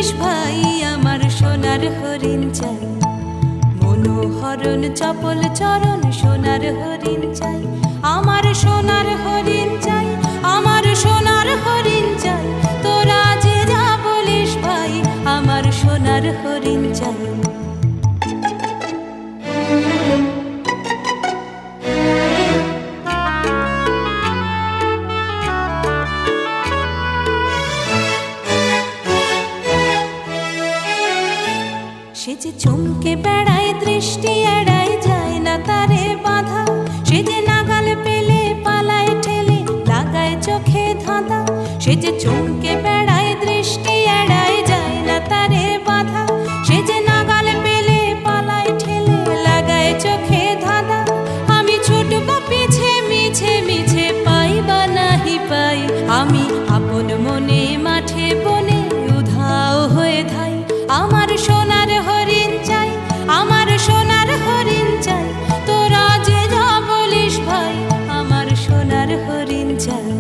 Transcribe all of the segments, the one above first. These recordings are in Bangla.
বলিস ভাই আমার সোনার হরিণ চাই, মনোহরণ চপল চরণ সোনার হরিণ চাই, আমার সোনার হরিণ চাই, আমার সোনার হরিণ চাই, তোরা যে যা বলিস ভাই আমার সোনার হরিণ চাই। সে যে চমকে বেড়ায় দৃষ্টি এড়ায় যায় না তারে বাধা, সে যে নাগাল পেলে পালায় ঠেলে লাগায় চোখে ধাঁধা, সে যে চমকে বেড়ায় দৃষ্টি এড়ায় যায় না তারে বাধা, সে যে নাগাল পেলে পালায় ঠেলে লাগায় চোখে ধাঁধা। আমি ছুটব পিছে মিছে মিছে পাই বা নাহি পাই, আমি আপন মনে মাঠে বনে উধাও হয়ে ধাই, আমার সোনার হরিণ চাই, আমার সোনার হরিণ চাই, তোরা যে যা বলিস ভাই আমার সোনার হরিণ চাই।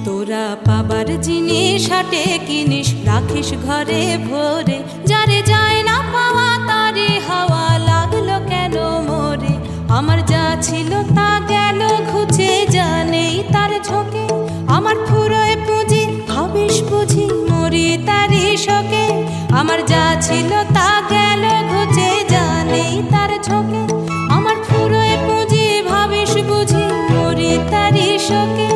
তোরা পাবার জিনিস হাটে কিনিস রাখিস ঘরে ভরে, যারে যায় না পাওয়া তারে হাওয়া লাগলো কেন মোরে, আমার যা ছিল তা গেল ঘুচে যা নেই তার ঝোঁকে, আমার ফুরোয় পুঁজি ভাবিস বুঝি মরি তারি শোকে, আমার যা ছিল তা গেল ঘুচে যা নেই তার ঝোঁকে, আমার ফুরোয় পুঁজি ভাবিস বুঝি মরি তারি শোকে।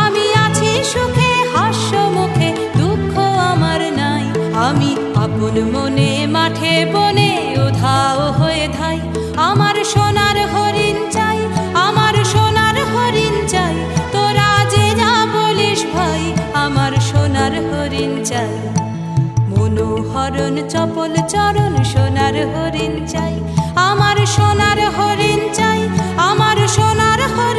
আমি আছি সুখে হাস্য মুখে দুঃখ আমার নাই, আমি আপন মনে মাঠে বনে উধাও হয়ে ধাই, আমার সোনার হরিণ চাই, আমার সোনার হরিণ চাই, তোরা যে যা বলিস ভাই আমার সোনার হরিণ চাই, মনোহরণ চপল চরণ সোনার হরিণ চাই, আমার সোনার হরিণ চাই, আমার সোনার হরিণ